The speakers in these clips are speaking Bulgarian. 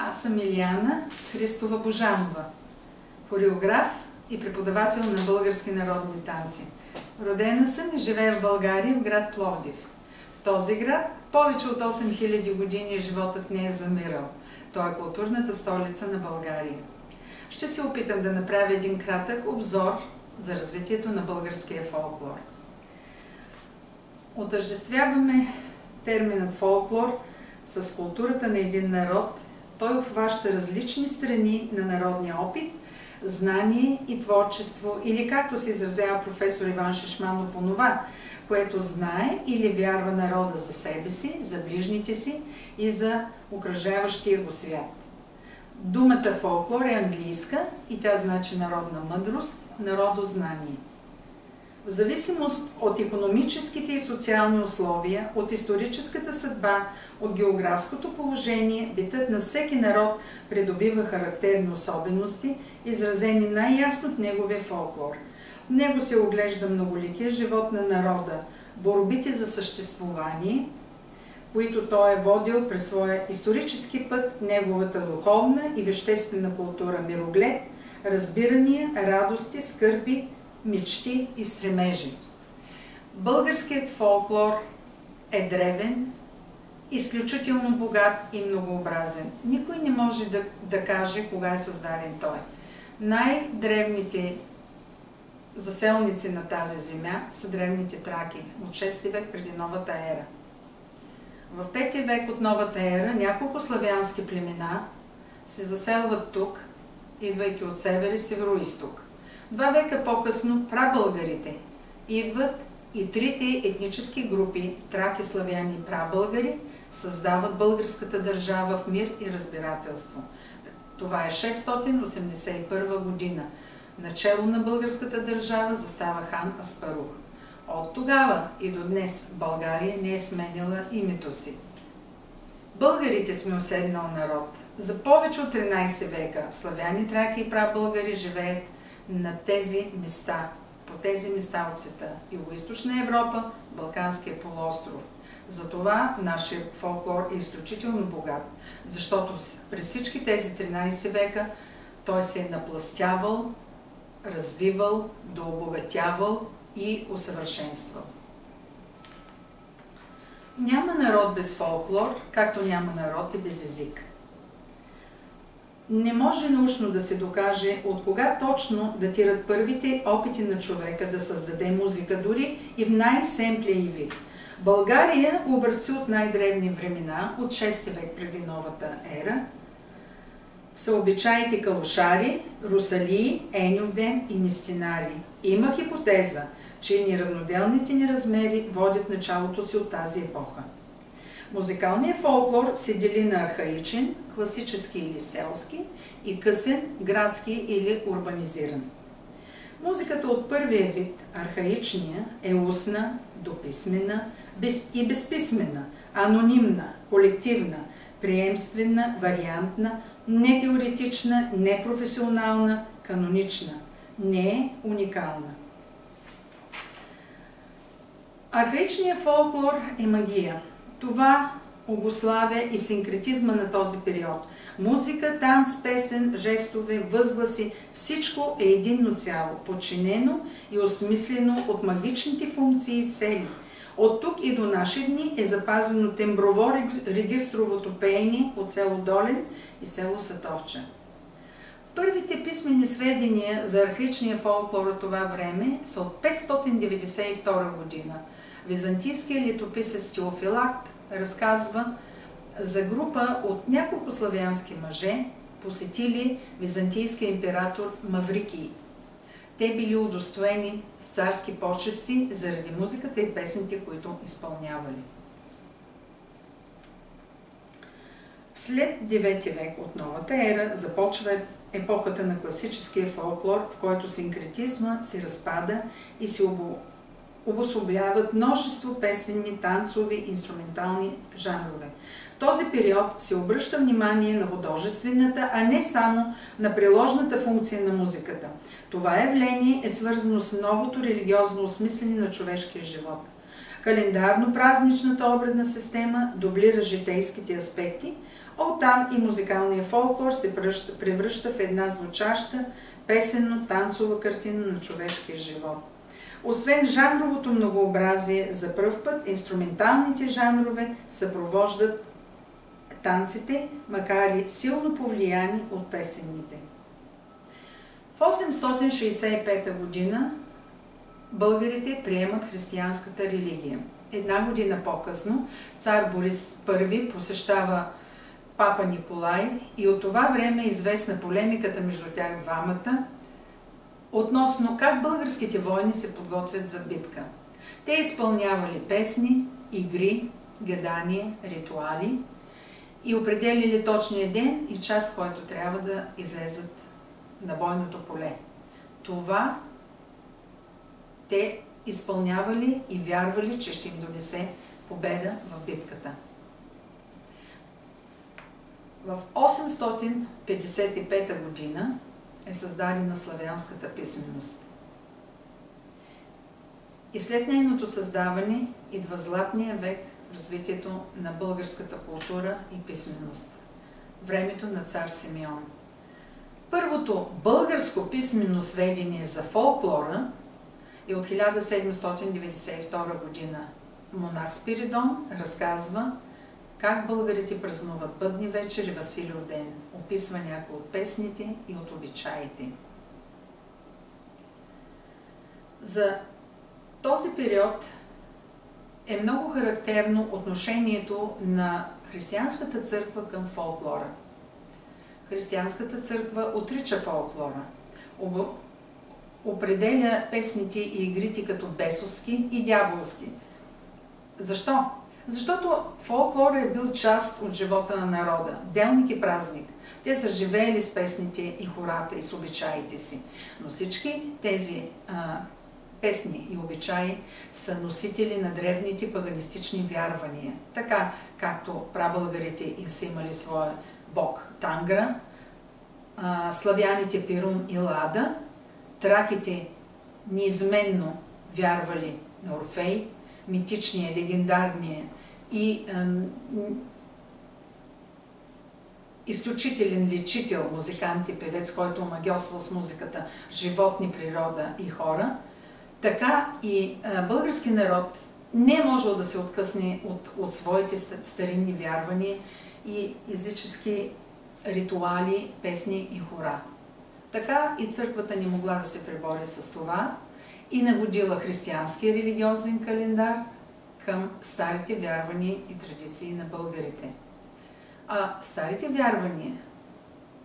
Аз съм Илияна Христова Божанова, хореограф и преподавател на български народни танци. Родена съм и живея в България, в град Пловдив. В този град повече от 8000 години животът не е замирал. Той е културната столица на България. Ще се опитам да направя един кратък обзор за развитието на българския фолклор. Отъждествяваме терминът фолклор с културата на един народ. Той обхваща различни страни на народния опит, знание и творчество, или както се изразява професор Иван Шишманов, онова, което знае или вярва народа за себе си, за ближните си и за окръжаващия го свят. Думата фолклор е английска и тя значи народна мъдрост, народознание. В зависимост от икономическите и социални условия, от историческата съдба, от географското положение, битът на всеки народ придобива характерни особености, изразени най-ясно в неговия фолклор. В него се оглежда многоликия живот на народа, борбите за съществувание, които той е водил през своя исторически път, неговата духовна и веществена култура, мироглед, разбирания, радости, скърби, мечти и стремежи. Българският фолклор е древен, изключително богат и многообразен. Никой не може да каже кога е създаден той. Най-древните заселници на тази земя са древните траки от 6 век преди новата ера. В 5 век от новата ера няколко славянски племена се заселват тук, идвайки от север и североизток. 2 века по-късно прабългарите идват и трите етнически групи, траки, славяни и прабългари, създават българската държава в мир и разбирателство. Това е 681 година. Начело на българската държава застава хан Аспарух. От тогава и до днес България не е сменяла името си. Българите сме уседнал народ. За повече от 13 века славяни, траки и прабългари живеят на тези места, по тези места от света. Югоизточна Европа, Балканския полуостров. Затова нашия фолклор е изключително богат, защото през всички тези 13 века той се е напластявал, развивал, дообогатявал и усъвършенствал. Няма народ без фолклор, както няма народ и без език. Не може научно да се докаже от кога точно датират първите опити на човека да създаде музика, дори и в най-семплия вид. България, образци от най-древни времена, от 6 век преди новата ера, са обичаите калушари, русалии, Енювден и нестинари. Има хипотеза, че неравноделните ни размери водят началото си от тази епоха. Музикалният фолклор се дели на архаичен, класически или селски, и късен, градски или урбанизиран. Музиката от първия вид, архаичния, е устна, дописмена и безписмена, анонимна, колективна, приемствена, вариантна, нетеоретична, непрофесионална, канонична, не е уникална. Архаичният фолклор е магия. Това обуславя и синкретизма на този период. Музика, танц, песен, жестове, възгласи – всичко е единно цяло, подчинено и осмислено от магичните функции и цели. От тук и до наши дни е запазено темброво-регистровото пеене от село Долен и село Сатовча. Първите писмени сведения за архаичния фолклор от това време са от 592 година. Византийският летописец Теофилакт разказва за група от няколко славянски мъже, посетили византийския император Маврикий. Те били удостоени с царски почести заради музиката и песните, които изпълнявали. След 9 век от новата ера започва епохата на класическия фолклор, в който синкретизма се разпада и се обособяват множество песенни, танцови, инструментални жанрове. В този период се обръща внимание на художествената, а не само на приложната функция на музиката. Това явление е свързано с новото религиозно осмислене на човешкия живот. Календарно-празничната обредна система дублира житейските аспекти, а оттам и музикалният фолклор се превръща в една звучаща, песенно-танцова картина на човешкия живот. Освен жанровото многообразие, за пръв път инструменталните жанрове съпровождат танците, макар и силно повлияни от песенните. В 865 година българите приемат християнската религия. Една година по-късно цар Борис I посещава папа Николай и от това време е известна полемиката между тях двамата относно как българските войни се подготвят за битка. Те изпълнявали песни, игри, гадания, ритуали и определили точния ден и час, който трябва да излезат на бойното поле. Това те изпълнявали и вярвали, че ще им донесе победа в битката. В 855 година е създадена славянската писменост. И след нейното създаване идва златния век в развитието на българската култура и писменост. Времето на цар Симеон. Първото българско писмено сведение за фолклора е от 1792 година. Монах Спиридон разказва как българите празнуват бъдни вечери, Василиев ден. Описва някои от песните и от обичаите. За този период е много характерно отношението на християнската църква към фолклора. Християнската църква отрича фолклора. Определя песните и игрите като бесовски и дяволски. Защо? Защото фолклор е бил част от живота на народа, делник и празник. Те са живеели с песните и хората и с обичаите си. Но всички тези песни и обичаи са носители на древните паганистични вярвания. Така както прабългарите и са имали своя бог Тангра, славяните Пирун и Лада, траките неизменно вярвали на Орфей, митичния, легендарния и изключителен лечител, музикант и певец, който омагьосвал с музиката животни, природа и хора, така и български народ не е можел да се откъсне от своите старинни вярвания и езически ритуали, песни и хора. Така и църквата не могла да се пребори с това и нагодила християнския религиозен календар към старите вярвания и традиции на българите. А старите вярвания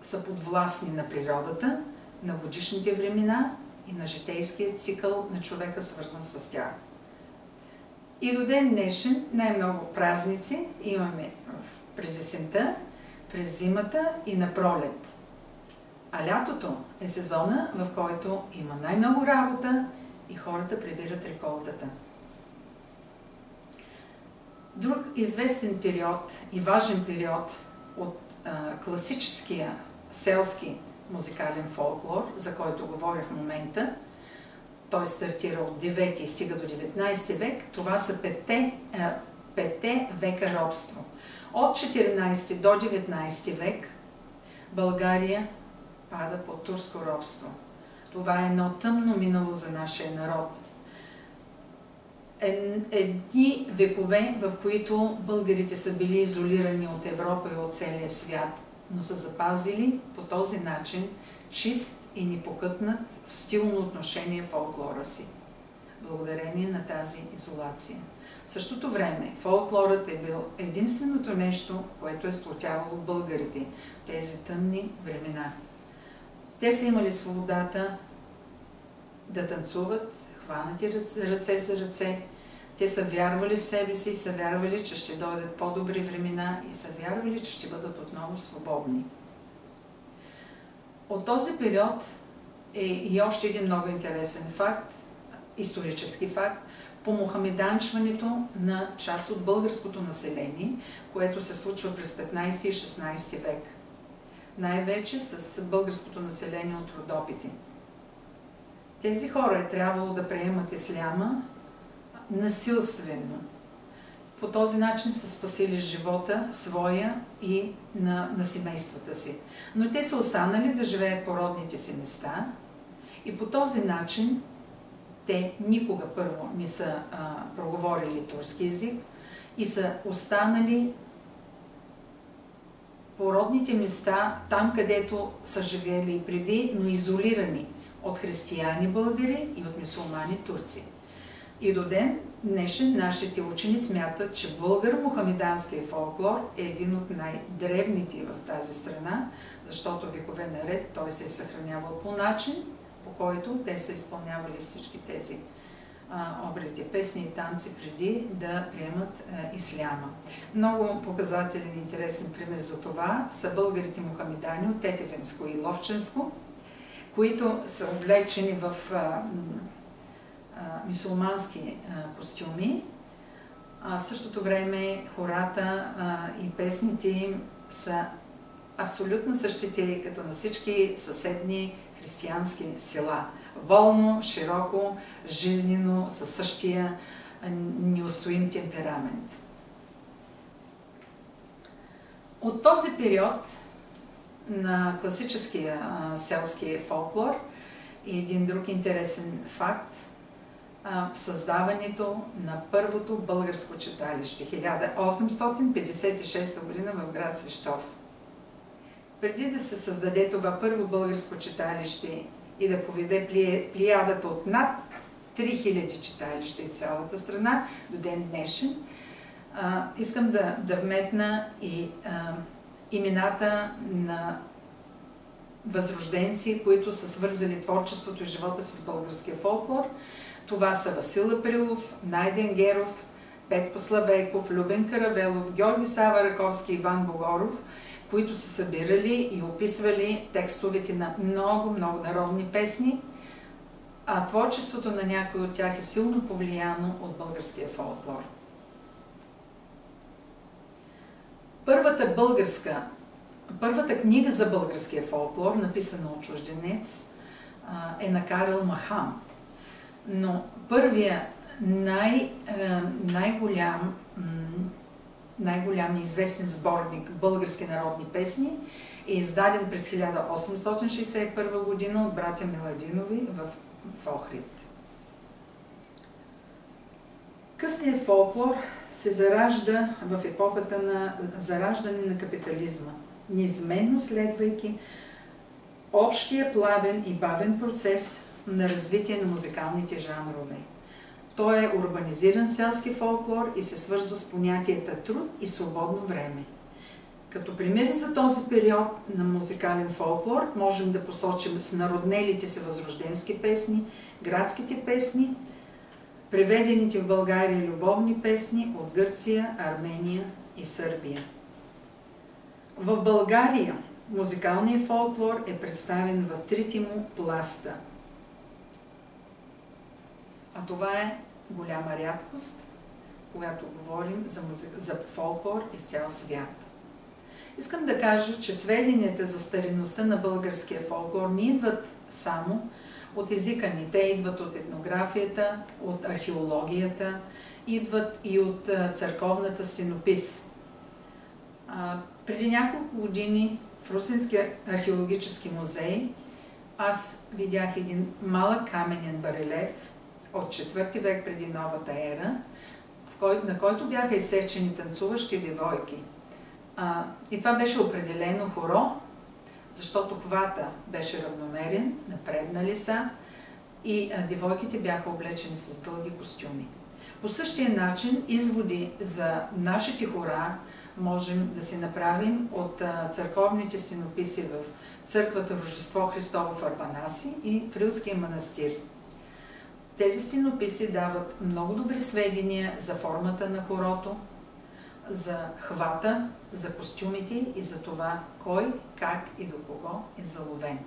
са подвластни на природата, на годишните времена и на житейския цикъл на човека, свързан с тях. И до ден днешен най-много празници имаме през есента, през зимата и на пролет. А лятото е сезона, в който има най-много работа и хората прибират реколтата. Друг известен период и важен период от класическия селски музикален фолклор, за който говоря в момента, той стартира от 9 и стига до 19 век, това са петте века робство. От 14 до 19 век България пада под турско робство. Това е едно тъмно минало за нашия народ. Едни векове, в които българите са били изолирани от Европа и от целия свят, но са запазили по този начин чист и непокътнат в стилно отношение фолклора си, благодарение на тази изолация. В същото време фолклорът е бил единственото нещо, което е сплотявало българите в тези тъмни времена. Те са имали свободата да танцуват, хванати ръце за ръце. Те са вярвали в себе си и са вярвали, че ще дойдат по-добри времена и са вярвали, че ще бъдат отново свободни. От този период е и още един много интересен факт, исторически факт, по мохамеданчването на част от българското население, което се случва през 15 и 16 век. Най-вече с българското население от Родопите. Тези хора е трябвало да приемат исляма, насилствено. По този начин са спасили живота своя и на семействата си. Но те са останали да живеят по родните си места и по този начин те никога първо не са проговорили турски език и са останали по родните места, там където са живели и преди, но изолирани от християни българи и от мюсюлмани турци. И до ден днешен нашите учени смятат, че българо-мухамеданският фолклор е един от най-древните в тази страна, защото векове наред той се е съхранявал по начин, по който те са изпълнявали всички тези обреди, песни и танци преди да приемат исляма. Много показателен и интересен пример за това са българите мухамедани от Тетевенско и Ловченско, които са облечени в мюсюлмански костюми. В същото време хората и песните им са абсолютно същите като на всички съседни християнски села. Волно, широко, жизнено, със същия неустоим темперамент. От този период на класическия селски фолклор и един друг интересен факт – създаването на първото българско читалище 1856 година в град Свищов. Преди да се създаде това първо българско читалище и да поведе плеядата от над 3000 читалища из цялата страна до ден днешен, искам да вметна и имената на възрожденци, които са свързали творчеството и живота с българския фолклор. Това са Васил Априлов, Найден Геров, Петко Славейков, Любен Каравелов, Георги Сава Раковски и Иван Богоров, които са събирали и описвали текстовете на много народни песни, а творчеството на някои от тях е силно повлияно от българския фолклор. Първата книга за българския фолклор, написана от чужденец, е на Карел Махан. Но първия най-голям и известен сборник български народни песни е издаден през 1861 година от братя Миладинови в Охрид. Късният фолклор се заражда в епохата на зараждане на капитализма, неизменно следвайки общия плавен и бавен процес на развитие на музикалните жанрове. Той е урбанизиран селски фолклор и се свързва с понятията труд и свободно време. Като примери за този период на музикален фолклор можем да посочим с народнелите се възрожденски песни, градските песни, преведените в България любовни песни от Гърция, Армения и Сърбия. В България музикалният фолклор е представен в трите му пласта. А това е голяма рядкост, когато говорим за фолклор из цял свят. Искам да кажа, че сведенията за старинността на българския фолклор не идват само от езика ни. Те идват от етнографията, от археологията, идват и от църковната стенопис. Преди няколко години в Русинския археологически музей аз видях един малък каменен барелев от 4 век преди новата ера, на който бяха изсечени танцуващи девойки. И това беше определено хоро, защото хвата беше равномерен, напреднали са и девойките бяха облечени с дълги костюми. По същия начин изводи за нашите хора можем да си направим от църковните стенописи в църквата Рождество Христово в Арбанаси и в Рилския манастир. Тези стенописи дават много добри сведения за формата на хорото, за хвата, за костюмите и за това кой, как и до кого е заловен.